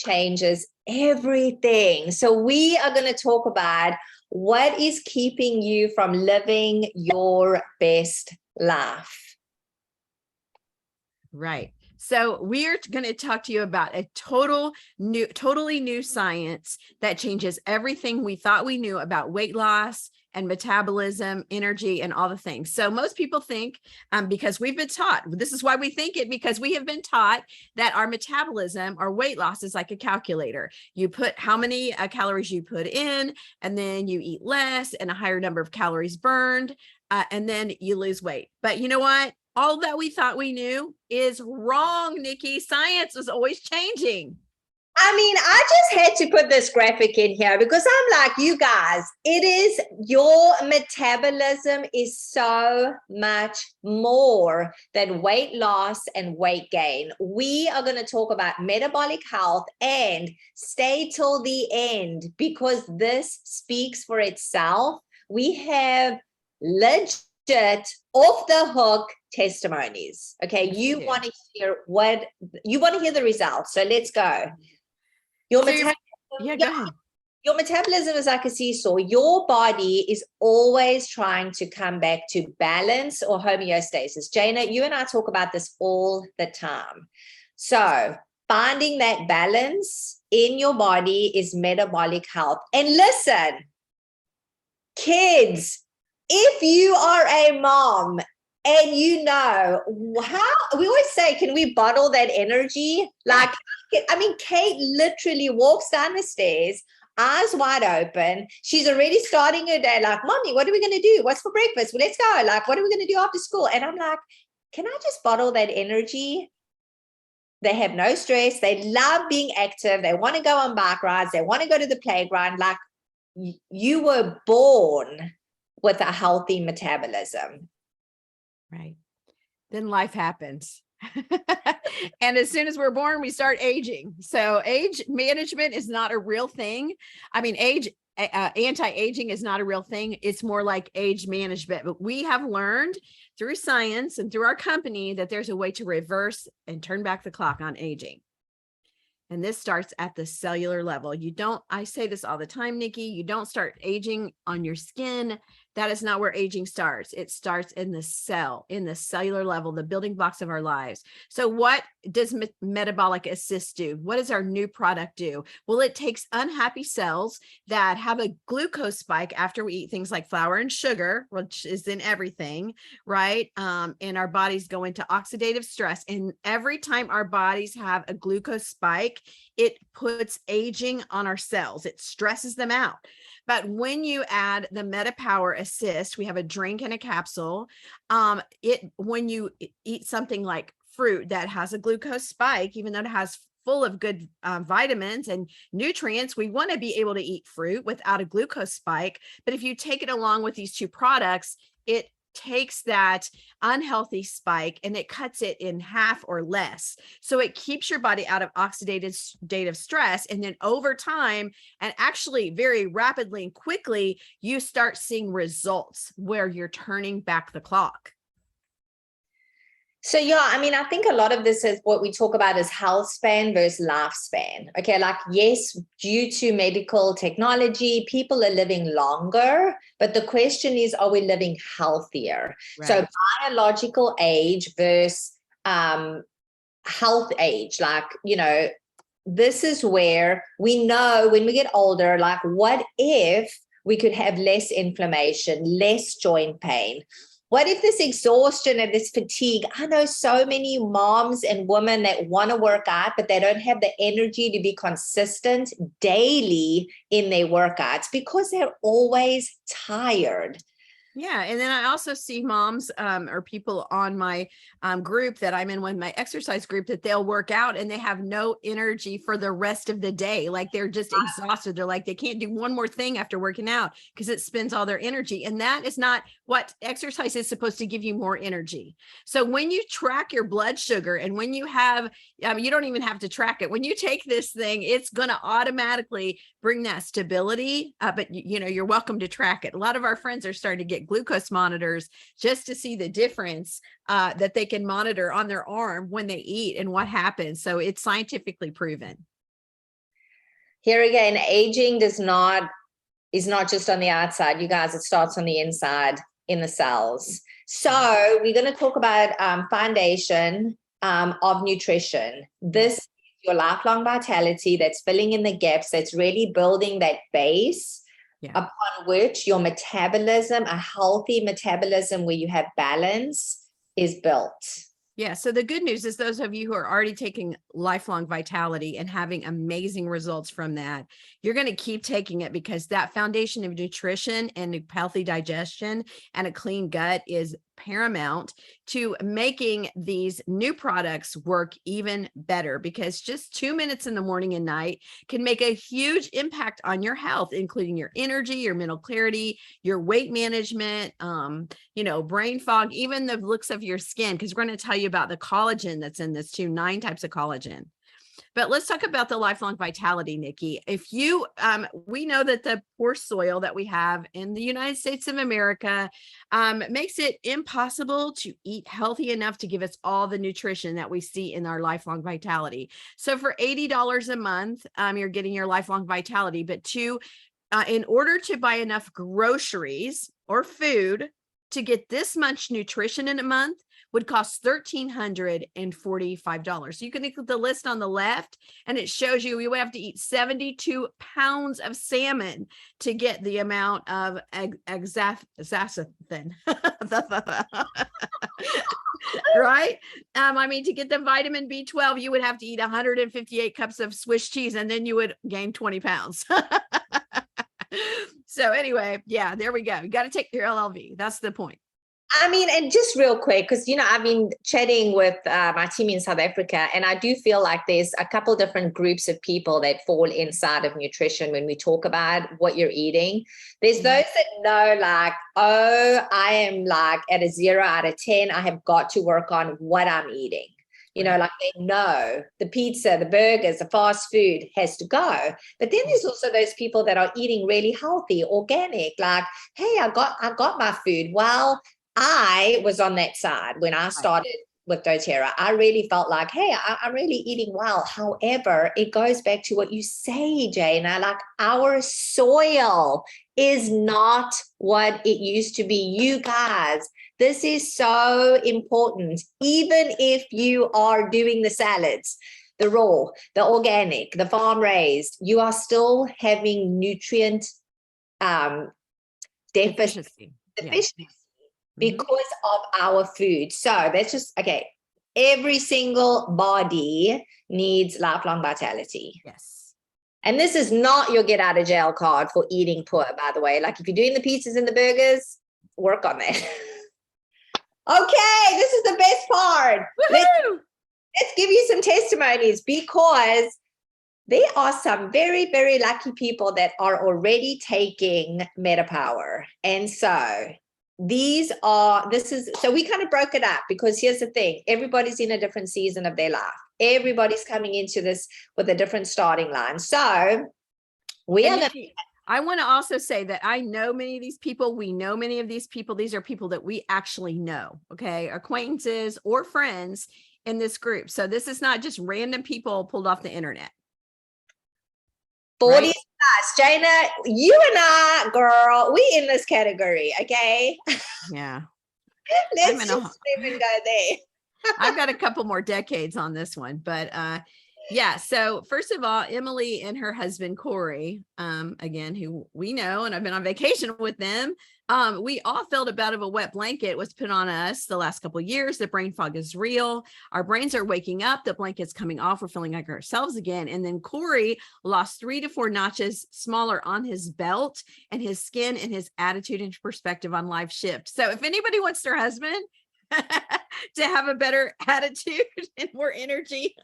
changes everything. So we are going to talk about what is keeping you from living your best life. Right. So we're going to talk to you about a totally new science that changes everything we thought we knew about weight loss and metabolism, energy, and all the things. So most people think, because we've been taught, this is why we think it, because we have been taught that our metabolism, our weight loss is like a calculator. You put how many calories you put in, and then you eat less and a higher number of calories burned, and then you lose weight. But you know what? All that we thought we knew is wrong, Nikki. Science is always changing. I mean, I just had to put this graphic in here because I'm like, you guys, it is your metabolism is so much more than weight loss and weight gain. We are going to talk about metabolic health, and stay till the end because this speaks for itself. We have legit off the hook testimonies. Okay, you want to hear the results. So let's go. Your metabolism, go ahead. Your metabolism is like a seesaw. Your body is always trying to come back to balance or homeostasis. Jana, you and I talk about this all the time. So finding that balance in your body is metabolic health. And listen, kids, if you are a mom and you know how we always say, can we bottle that energy? Like, I mean, Kate literally walks down the stairs, eyes wide open. She's already starting her day like, Mommy, what are we going to do? What's for breakfast? Well, let's go. Like, what are we going to do after school? And I'm like, can I just bottle that energy? They have no stress. They love being active. They want to go on bike rides. They want to go to the playground. Like, you were born with a healthy metabolism. Right. Then life happens. And as soon as we're born, we start aging. So age management is not a real thing. I mean, anti-aging is not a real thing. It's more like age management. But we have learned through science and through our company that there's a way to reverse and turn back the clock on aging. And this starts at the cellular level. I say this all the time, Nikki, you don't start aging on your skin. That is not where aging starts. It starts in the cellular level, the building blocks of our lives. So what does Metabolic Assist do? What does our new product do? Well, it takes unhappy cells that have a glucose spike after we eat things like flour and sugar, which is in everything, right? And our bodies go into oxidative stress. And every time our bodies have a glucose spike, it puts aging on our cells. It stresses them out. But when you add the MetaPower Assist, we have a drink and a capsule. When you eat something like fruit that has a glucose spike, even though it has full of good vitamins and nutrients, we want to be able to eat fruit without a glucose spike. But if you take it along with these two products, it takes that unhealthy spike and it cuts it in half or less. So it keeps your body out of oxidative stress. And then over time, and actually very rapidly and quickly, you start seeing results where you're turning back the clock. So, yeah, I mean, I think a lot of this is what we talk about is health span versus lifespan. Okay, like, yes, due to medical technology, people are living longer, but the question is, are we living healthier? Right. So biological age versus health age, like, you know, this is where we know when we get older, like, what if we could have less inflammation, less joint pain? What if this exhaustion and this fatigue? I know so many moms and women that want to work out, but they don't have the energy to be consistent daily in their workouts because they're always tired. Yeah. And then I also see moms or people on my group that I'm in, my exercise group, that they'll work out and they have no energy for the rest of the day. Like they're just exhausted. They're like, they can't do one more thing after working out because it spends all their energy. And that is not what exercise is supposed to give you, more energy. So when you track your blood sugar and when you have, you don't even have to track it. When you take this thing, it's going to automatically bring that stability. But you're welcome to track it. A lot of our friends are starting to get glucose monitors just to see the difference that they can monitor on their arm when they eat and what happens. So it's scientifically proven. Here again, aging is not just on the outside, you guys. It starts on the inside in the cells. So we're going to talk about foundation of nutrition. This is your lifelong vitality that's filling in the gaps, that's really building that base upon which your metabolism, a healthy metabolism where you have balance, is built. Yeah. So the good news is those of you who are already taking lifelong vitality and having amazing results from that, you're going to keep taking it, because that foundation of nutrition and healthy digestion and a clean gut is paramount to making these new products work even better, because just 2 minutes in the morning and night can make a huge impact on your health, including your energy, your mental clarity, your weight management, brain fog, even the looks of your skin, because we're going to tell you about the collagen that's in this too, 9 types of collagen. But let's talk about the lifelong vitality, Nikki. If you, we know that the poor soil that we have in the United States of America makes it impossible to eat healthy enough to give us all the nutrition that we see in our lifelong vitality. So for $80 a month, you're getting your lifelong vitality, but in order to buy enough groceries or food to get this much nutrition in a month would cost $1,345. You can look at the list on the left, and it shows you would have to eat 72 pounds of salmon to get the amount of zeaxanthin. Right? To get the vitamin B12, you would have to eat 158 cups of Swiss cheese, and then you would gain 20 pounds. So anyway, yeah, there we go. You got to take your LLV. That's the point. And just real quick, because, I've been chatting with my team in South Africa, and I do feel like there's a couple different groups of people that fall inside of nutrition when we talk about what you're eating. There's those that know, like, oh, I am like at a 0 out of 10. I have got to work on what I'm eating. Like they know the pizza, the burgers, the fast food has to go. But then there's also those people that are eating really healthy, organic, like, hey, I got my food. Well, I was on that side when I started with doTERRA. I really felt like, hey, I'm really eating well. However, it goes back to what you say, Jana, like our soil is not what it used to be. You guys, this is so important. Even if you are doing the salads, the raw, the organic, the farm raised, you are still having nutrient deficiency. Because of our food. So that's just, okay, every single body needs lifelong vitality. Yes. And this is not your get out of jail card for eating poor, by the way. Like if you're doing the pizzas and the burgers, work on that. Okay, this is the best part. Let's give you some testimonies, because there are some very, very lucky people that are already taking MetaPower. And so so we kind of broke it up, because here's the thing. Everybody's in a different season of their life. Everybody's coming into this with a different starting line. So I want to also say that I know many of these people. We know many of these people. These are people that we actually know, okay? Acquaintances or friends in this group. So this is not just random people pulled off the internet. 40 right? Jana, you and I, girl, we in this category, okay? Yeah. Let's just even go there. I've got a couple more decades on this one, but yeah. So first of all, Emily and her husband, Corey, again, who we know, and I've been on vacation with them. We all felt a bit of a wet blanket was put on us the last couple of years. The brain fog is real. Our brains are waking up. The blanket's coming off. We're feeling like ourselves again. And then Corey lost 3 to 4 notches smaller on his belt, and his skin and his attitude and perspective on life shift. So if anybody wants their husband to have a better attitude and more energy,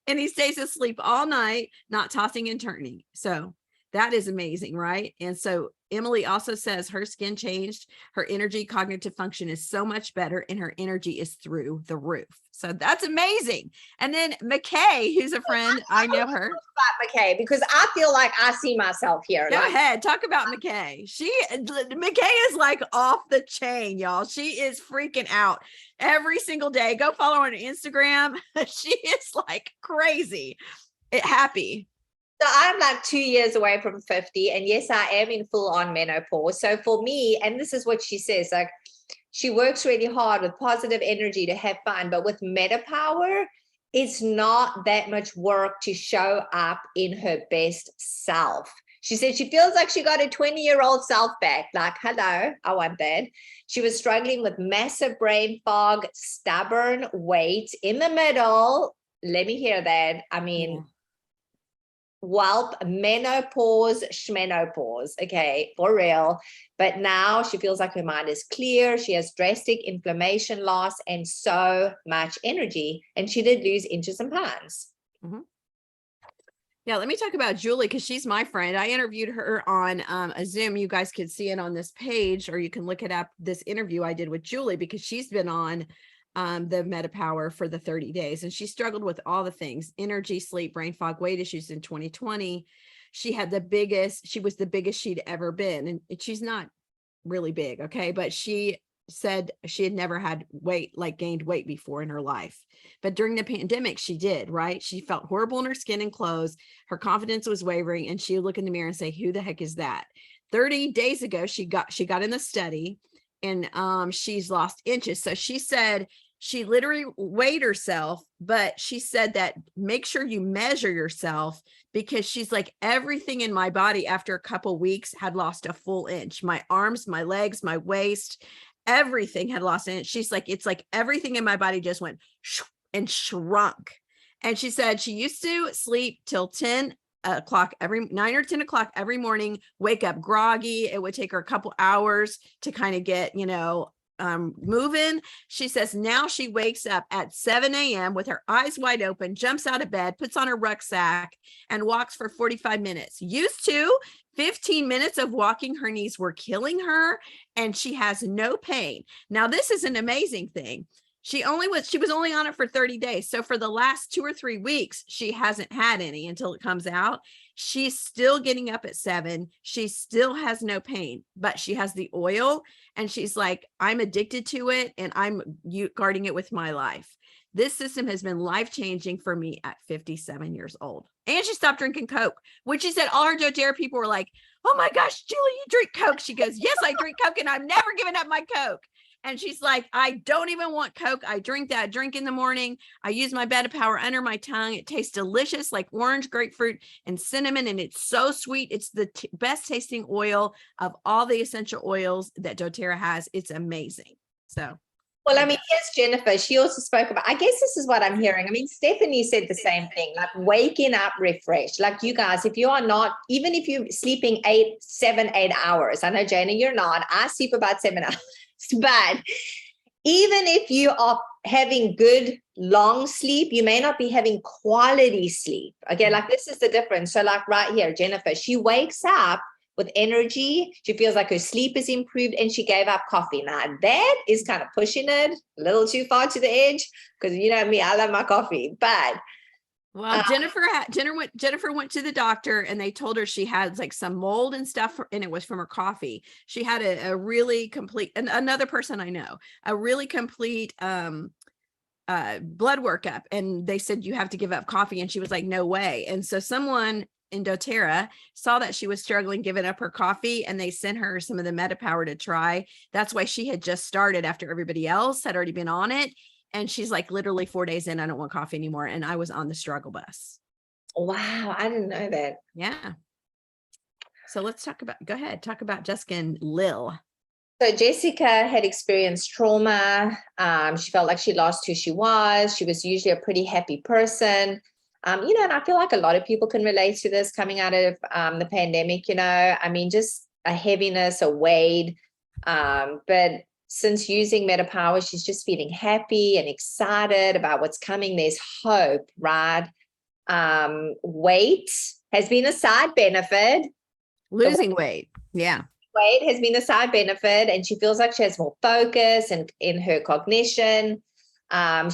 and he stays asleep all night, not tossing and turning. So that is amazing, right? And so Emily also says her skin changed, her energy, cognitive function is so much better, and her energy is through the roof. So that's amazing. And then McKay, who's a friend, I know her. About McKay, because I feel like I see myself here. Go ahead, talk about McKay. McKay is like off the chain, y'all. She is freaking out every single day. Go follow her on Instagram. She is like crazy, happy. So I'm like 2 years away from 50. And yes, I am in full on menopause. So for me, and this is what she says, like she works really hard with positive energy to have fun, but with MetaPower, it's not that much work to show up in her best self. She said she feels like she got a 20-year-old self back. Like, hello, I want that. She was struggling with massive brain fog, stubborn weight in the middle. Let me hear that. I mean, whelp, menopause, schmenopause. Okay, for real. But now she feels like her mind is clear. She has drastic inflammation loss and so much energy. And she did lose inches and pounds. Mm-hmm. Yeah, let me talk about Julie because she's my friend. I interviewed her on a Zoom. You guys can see it on this page, or you can look it up. This interview I did with Julie because she's been on the MetaPower for the 30 days, and she struggled with all the things: energy, sleep, brain fog, weight issues in 2020. She was the biggest she'd ever been, and she's not really big, okay, but she said she had never had gained weight before in her life. But during the pandemic, she did, right? She felt horrible in her skin and clothes. Her confidence was wavering, and she would look in the mirror and say, who the heck is that? 30 days ago, she got in the study, and she's lost inches. So she said she literally weighed herself, but she said that make sure you measure yourself, because she's like, everything in my body after a couple weeks had lost a full inch. My arms, my legs, my waist, everything had lost an inch. She's like, it's like everything in my body just went and shrunk. And she said she used to sleep till 10 o'clock every 9 or 10 o'clock every morning, wake up groggy. It would take her a couple hours to kind of get, moving. She says now she wakes up at 7 a.m. with her eyes wide open, jumps out of bed, puts on her rucksack, and walks for 45 minutes. Used to 15 minutes of walking, her knees were killing her, and she has no pain. Now, this is an amazing thing. She was only on it for 30 days. So for the last 2 or 3 weeks, she hasn't had any until it comes out. She's still getting up at 7. She still has no pain, but she has the oil, and she's like, I'm addicted to it, and I'm guarding it with my life. This system has been life-changing for me at 57 years old. And she stopped drinking Coke, which she said all her doTERRA people were like, oh my gosh, Julie, you drink Coke. She goes, yes, I drink Coke, and I've never given up my Coke. And she's like, I don't even want Coke. I drink that drink in the morning. I use my MetaPower under my tongue. It tastes delicious, like orange, grapefruit, and cinnamon. And it's so sweet. It's the best tasting oil of all the essential oils that doTERRA has. It's amazing. So. Well, I mean, here's Jennifer. She also spoke about, I guess this is what I'm hearing. I mean, Stephanie said the same thing, like waking up refreshed. Like you guys, if you are not, even if you're sleeping 7, 8 hours, I know, Jana, you're not. I sleep about 7 hours. But even if you are having good long sleep, you may not be having quality sleep. Okay, like this is the difference. So like right here, Jennifer, she wakes up with energy. She feels like her sleep is improved, and she gave up coffee. Now that is kind of pushing it a little too far to the edge, because you know me, I love my coffee. But well, Jennifer went to the doctor, and they told her she had like some mold and stuff, and it was from her coffee. She had a really complete, and another person I know, a really complete blood workup, and they said you have to give up coffee, and she was like, no way. And so someone in doTERRA saw that she was struggling giving up her coffee, and they sent her some of the MetaPower to try. That's why she had just started after everybody else had already been on it. And she's like, literally 4 days in, I don't want coffee anymore. And I was on the struggle bus. Wow, I didn't know that. Yeah. So let's talk about Jessica and Lil. So Jessica had experienced trauma. She felt like she lost who she was. She was usually a pretty happy person. And I feel like a lot of people can relate to this coming out of the pandemic, I mean, just a heaviness, a weight. But since using MetaPower, she's just feeling happy and excited about what's coming. There's hope, right? Weight has been a side benefit. Losing weight. Yeah. Weight has been a side benefit, and she feels like she has more focus and in her cognition.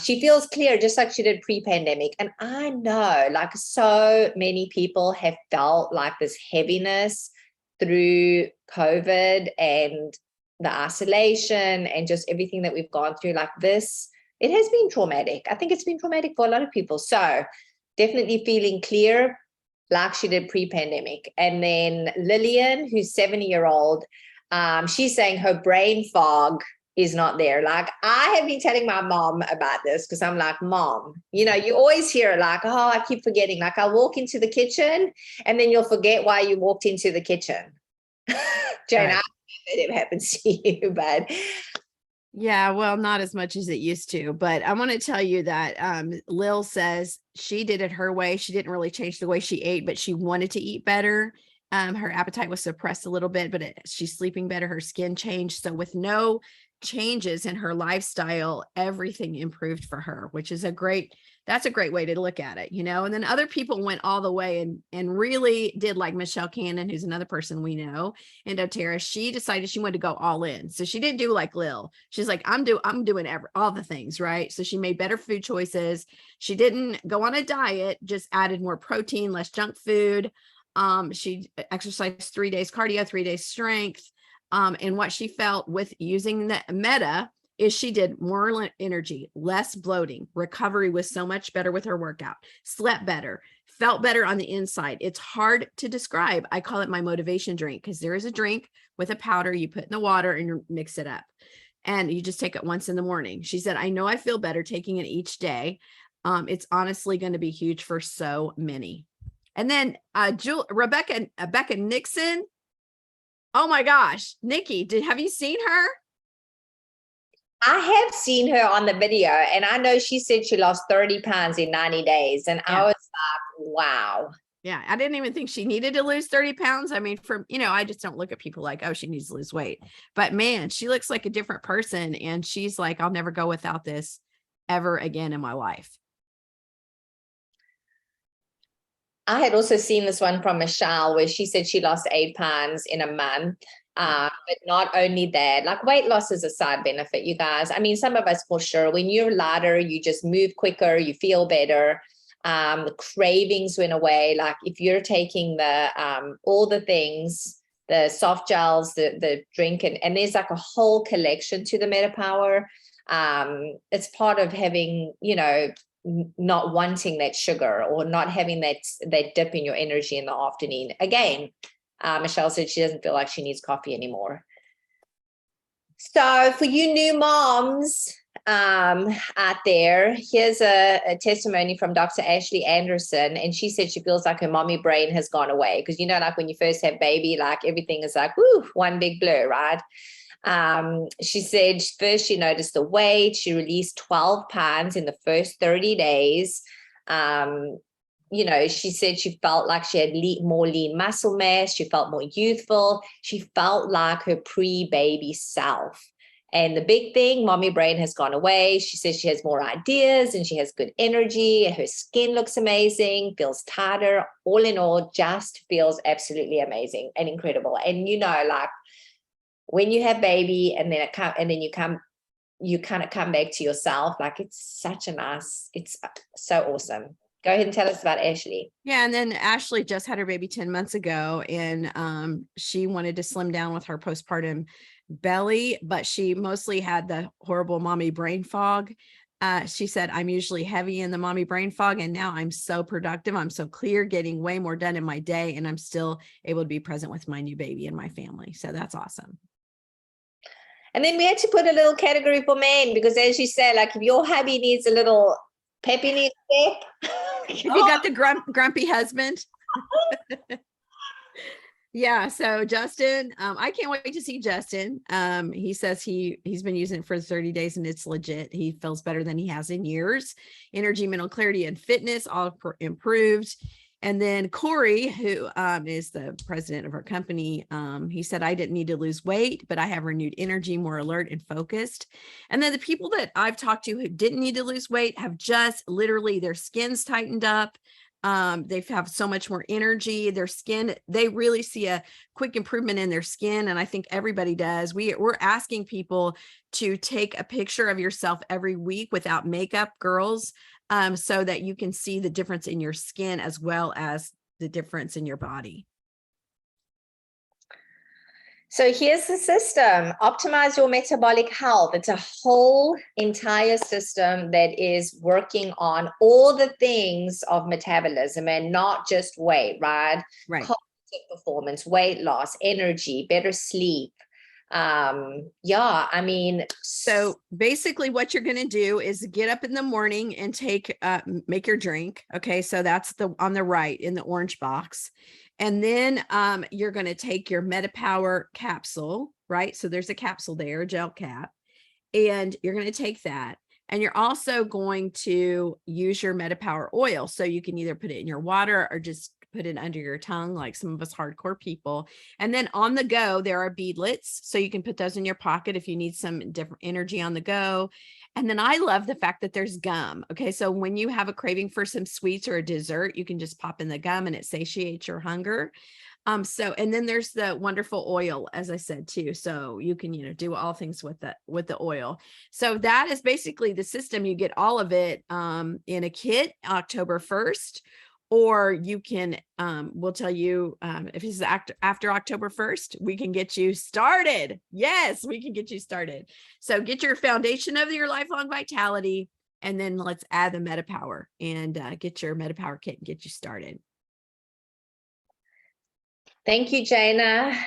She feels clear, just like she did pre-pandemic. And I know like so many people have felt like this heaviness through COVID and the isolation and just everything that we've gone through like this. It has been traumatic. I think it's been traumatic for a lot of people. So definitely feeling clear. like she did pre-pandemic. And then Lillian, who's 70-year-old, she's saying her brain fog is not there. Like, I have been telling my mom about this because I'm like, Mom, you know, you always hear like, oh, I keep forgetting. Like, I walk into the kitchen and then you'll forget why you walked into the kitchen. Jane, Right. I don't know if it happens to you, but Yeah, well, not as much as it used to, but I want to tell you that Lil says she did it her way. She didn't really change the way she ate, but she wanted to eat better. Her appetite was suppressed a little bit, but she's sleeping better. Her skin changed. So with no changes in her lifestyle, everything improved for her, which is that's a great way to look at it, you know. And then other people went all the way and really did, like Michelle Cannon, who's another person we know, and doTERRA. She decided she wanted to go all in. So she didn't do like Lil. She's like, I'm doing all the things, right? So she made better food choices. She didn't go on a diet, just added more protein, less junk food. She exercised 3 days cardio, 3 days strength. And what she felt with using the Meta is she did more energy, less bloating. Recovery was so much better with her workout, slept better, felt better on the inside. It's hard to describe. I call it my motivation drink, because there is a drink with a powder you put in the water and you mix it up. And you just take it once in the morning. She said, I know I feel better taking it each day. It's honestly going to be huge for so many. And then Rebecca Nixon. Oh my gosh, Nikki, have you seen her? I have seen her on the video, and I know she said she lost 30 pounds in 90 days. And I was like, wow. Yeah, I didn't even think she needed to lose 30 pounds. I mean, I just don't look at people like, oh, she needs to lose weight. But man, she looks like a different person. And she's like, I'll never go without this ever again in my life. I had also seen this one from Michelle where she said she lost 8 pounds in a month. But not only that, like, weight loss is a side benefit, you guys. I mean, some of us for sure, when you're lighter, you just move quicker, you feel better. The cravings went away. Like, if you're taking the all the things, the soft gels, the drink, and there's like a whole collection to the MetaPower. It's part of having, you know, not wanting that sugar or not having that dip in your energy in the afternoon. Again, Michelle said she doesn't feel like she needs coffee anymore. So for you new moms out there, here's a testimony from Dr. Ashley Anderson. And she said she feels like her mommy brain has gone away. Because, you know, like when you first have baby, like everything is like, woo, one big blur, right? She said first she noticed the weight. She released 12 pounds in the first 30 days. You know, she said she felt like she had more lean muscle mass. She felt more youthful. She felt like her pre-baby self. And the big thing, mommy brain has gone away. She says she has more ideas and she has good energy. Her skin looks amazing, feels tighter. All in all, just feels absolutely amazing and incredible. And, you know, like when you have baby and then you kind of come back to yourself, like it's so awesome. Go ahead and tell us about Ashley. Yeah. And then Ashley just had her baby 10 months ago, and she wanted to slim down with her postpartum belly, but she mostly had the horrible mommy brain fog. She said, I'm usually heavy in the mommy brain fog, and now I'm so productive. I'm so clear, getting way more done in my day, and I'm still able to be present with my new baby and my family. So that's awesome. And then we had to put a little category for men, because as you said, like if your hubby needs a little peppiness step. If you got the grumpy husband. Yeah. So Justin, I can't wait to see Justin. He says he's been using it for 30 days and it's legit. He feels better than he has in years. Energy, mental clarity, and fitness all improved. And then Corey, who is the president of our company, he said, I didn't need to lose weight, but I have renewed energy, more alert and focused. And then the people that I've talked to who didn't need to lose weight have just literally their skin's tightened up. They have so much more energy. Their skin, they really see a quick improvement in their skin. And I think everybody does. We're asking people to take a picture of yourself every week without makeup, girls, so that you can see the difference in your skin as well as the difference in your body. So here's the system. Optimize your metabolic health. It's a whole entire system that is working on all the things of metabolism and not just weight, right? Right. Cognitive performance, weight loss, energy, better sleep. Yeah, I mean, so basically what you're going to do is get up in the morning and make your drink. Okay. So that's on the right in the orange box. And then you're going to take your MetaPower capsule, right? So there's a capsule there, a gel cap, and you're going to take that. And you're also going to use your MetaPower oil. So you can either put it in your water or just put it under your tongue, like some of us hardcore people. And then on the go, there are beadlets. So you can put those in your pocket if you need some different energy on the go. And then I love the fact that there's gum. Okay. So when you have a craving for some sweets or a dessert, you can just pop in the gum and it satiates your hunger. And then there's the wonderful oil, as I said, too. So you can, do all things with the oil. So that is basically the system. You get all of it in a kit October 1st, or you can, we'll tell you if it's after October 1st, we can get you started. Yes, we can get you started. So get your foundation of your lifelong vitality, and then let's add the MetaPower and get your MetaPower kit and get you started. Thank you, Jana.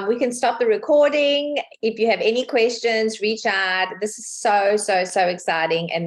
We can stop the recording. If you have any questions, reach out. This is so, so, so exciting. And